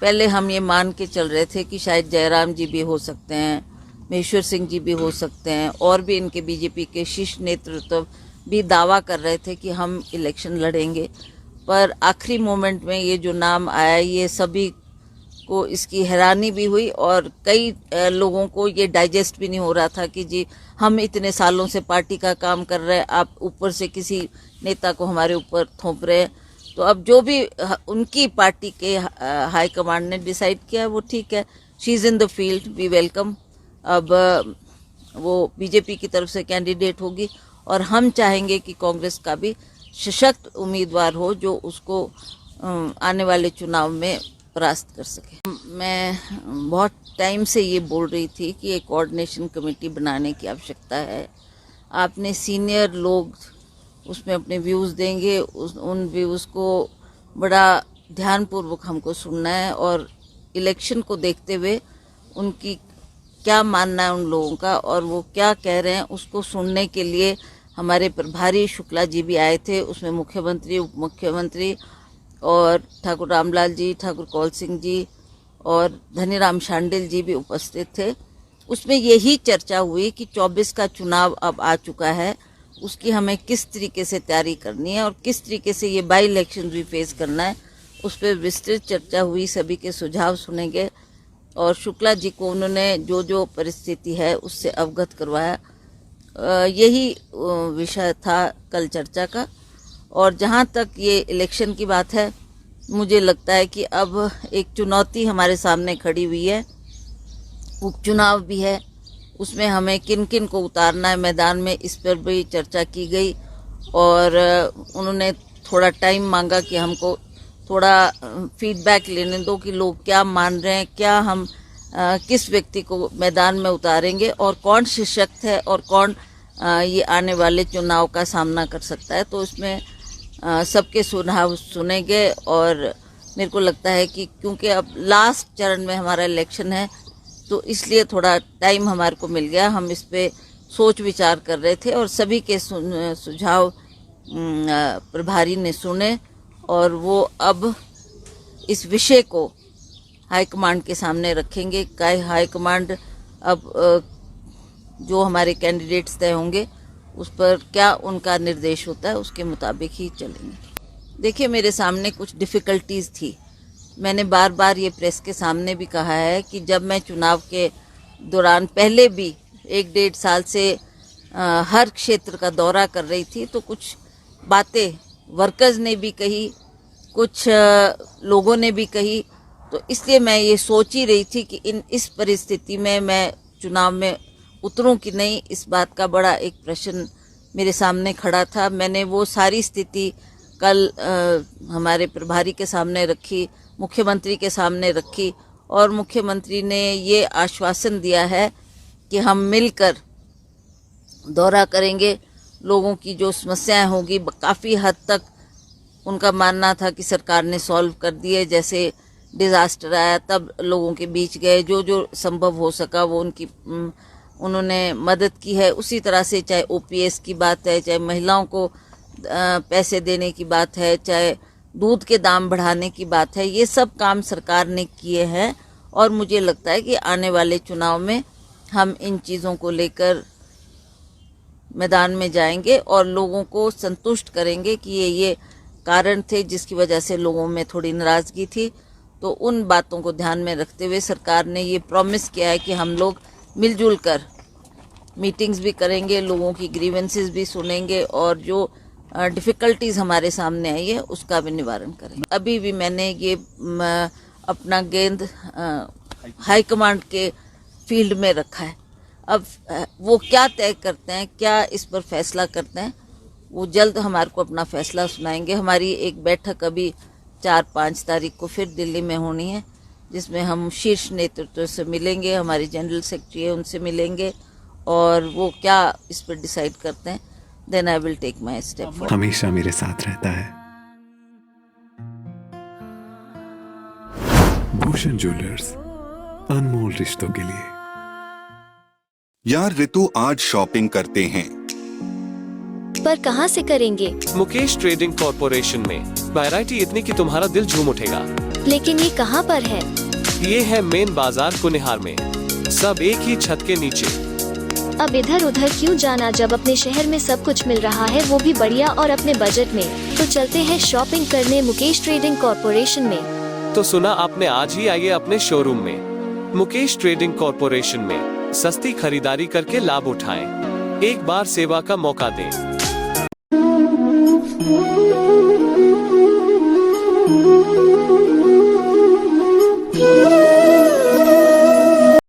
पहले हम ये मान के चल रहे थे कि शायद जयराम जी भी हो सकते हैं, महेश्वर सिंह जी भी हो सकते हैं, और भी इनके बीजेपी के शीर्ष नेतृत्व भी दावा कर रहे थे कि हम इलेक्शन लड़ेंगे। पर आखिरी मोमेंट में ये जो नाम आया, ये सभी को इसकी हैरानी भी हुई और कई लोगों को ये डाइजेस्ट भी नहीं हो रहा था कि जी हम इतने सालों से पार्टी का काम कर रहे हैं, आप ऊपर से किसी नेता को हमारे ऊपर थोप रहे हैं। तो अब जो भी उनकी पार्टी के हाई कमांड ने डिसाइड किया वो ठीक है, she is in the field, we welcome. अब वो बीजेपी की तरफ से कैंडिडेट होगी और हम चाहेंगे कि कांग्रेस का भी सशक्त उम्मीदवार हो जो उसको आने वाले चुनाव में परास्त कर सके। मैं बहुत टाइम से ये बोल रही थी कि एक कोऑर्डिनेशन कमेटी बनाने की आवश्यकता है। आपने सीनियर लोग उसमें अपने व्यूज़ देंगे, उन व्यूज़ को बड़ा ध्यानपूर्वक हमको सुनना है और इलेक्शन को देखते हुए उनकी क्या मानना है उन लोगों का और वो क्या कह रहे हैं उसको सुनने के लिए हमारे प्रभारी शुक्ला जी भी आए थे। उसमें मुख्यमंत्री, उप मुख्यमंत्री और ठाकुर रामलाल जी, ठाकुर कौल सिंह जी और धनीराम शांडिल जी भी उपस्थित थे। उसमें यही चर्चा हुई कि 24 का चुनाव अब आ चुका है, उसकी हमें किस तरीके से तैयारी करनी है और किस तरीके से ये बाई इलेक्शन भी फेस करना है, उस पर विस्तृत चर्चा हुई। सभी के सुझाव सुनेंगे और शुक्ला जी को उन्होंने जो जो परिस्थिति है उससे अवगत करवाया। यही विषय था कल चर्चा का। और जहाँ तक ये इलेक्शन की बात है, मुझे लगता है कि अब एक चुनौती हमारे सामने खड़ी हुई है, उपचुनाव भी है, उसमें हमें किन किन को उतारना है मैदान में, इस पर भी चर्चा की गई। और उन्होंने थोड़ा टाइम मांगा कि हमको थोड़ा फीडबैक लेने दो कि लोग क्या मान रहे हैं, क्या हम किस व्यक्ति को मैदान में उतारेंगे और कौन सशक्त है और कौन ये आने वाले चुनाव का सामना कर सकता है। तो इसमें सबके सुझाव सुनेंगे और मेरे को लगता है कि क्योंकि अब लास्ट चरण में हमारा इलेक्शन है तो इसलिए थोड़ा टाइम हमारे को मिल गया। हम इस पे सोच विचार कर रहे थे और सभी के सुझाव प्रभारी ने सुने और वो अब इस विषय को हाईकमांड के सामने रखेंगे। हाईकमांड अब जो हमारे कैंडिडेट्स तय होंगे उस पर क्या उनका निर्देश होता है उसके मुताबिक ही चलेंगे। देखिए, मेरे सामने कुछ डिफ़िकल्टीज़ थी। मैंने बार बार ये प्रेस के सामने भी कहा है कि जब मैं चुनाव के दौरान पहले भी 1-1.5 साल से हर क्षेत्र का दौरा कर रही थी तो कुछ बातें वर्कर्स ने भी कही, कुछ लोगों ने भी कही। तो इसलिए मैं ये सोच ही रही थी कि इस परिस्थिति में मैं चुनाव में उतरूं कि नहीं, इस बात का बड़ा एक प्रश्न मेरे सामने खड़ा था। मैंने वो सारी स्थिति कल हमारे प्रभारी के सामने रखी, मुख्यमंत्री के सामने रखी और मुख्यमंत्री ने ये आश्वासन दिया है कि हम मिलकर दौरा करेंगे। लोगों की जो समस्याएं होगी काफ़ी हद तक उनका मानना था कि सरकार ने सॉल्व कर दिए। जैसे डिज़ास्टर आया तब लोगों के बीच गए, जो जो संभव हो सका वो उन्होंने मदद की है। उसी तरह से चाहे ओपीएस की बात है, चाहे महिलाओं को पैसे देने की बात है, चाहे दूध के दाम बढ़ाने की बात है, ये सब काम सरकार ने किए हैं। और मुझे लगता है कि आने वाले चुनाव में हम इन चीज़ों को लेकर मैदान में जाएंगे और लोगों को संतुष्ट करेंगे कि ये कारण थे जिसकी वजह से लोगों में थोड़ी नाराज़गी थी। तो उन बातों को ध्यान में रखते हुए सरकार ने ये प्रॉमिस किया है कि हम लोग मिलजुल कर मीटिंग्स भी करेंगे, लोगों की ग्रीवेंसेस भी सुनेंगे और जो डिफ़िकल्टीज़ हमारे सामने आई है उसका भी निवारण करेंगे। अभी भी मैंने ये अपना गेंद हाईकमांड के फील्ड में रखा है। अब वो क्या तय करते हैं, क्या इस पर फैसला करते हैं, वो जल्द हमारे को अपना फैसला सुनाएंगे। हमारी एक बैठक अभी 4-5 तारीख को फिर दिल्ली में होनी है जिसमें हम शीर्ष नेतृत्व से मिलेंगे, हमारी जनरल सेक्रेटरी है उनसे मिलेंगे और वो क्या इस पर डिसाइड करते हैं, then I will take my step. हमेशा मेरे साथ रहता है। भूषण ज्वेलर्स, अनमोल रिश्तों के लिए। यार ऋतु, आज शॉपिंग करते हैं, पर कहाँ से करेंगे? मुकेश ट्रेडिंग कॉर्पोरेशन में वैरायटी इतनी कि तुम्हारा दिल झूम उठेगा। लेकिन ये कहाँ पर है? ये है मेन बाजार कुनिहार में, सब एक ही छत के नीचे। अब इधर उधर क्यों जाना जब अपने शहर में सब कुछ मिल रहा है, वो भी बढ़िया और अपने बजट में। तो चलते हैं शॉपिंग करने मुकेश ट्रेडिंग कॉर्पोरेशन में। तो सुना आपने, आज ही आइए अपने शोरूम में मुकेश ट्रेडिंग कॉर्पोरेशन में सस्ती खरीदारी करके लाभ उठाएं। एक बार सेवा का मौका दें।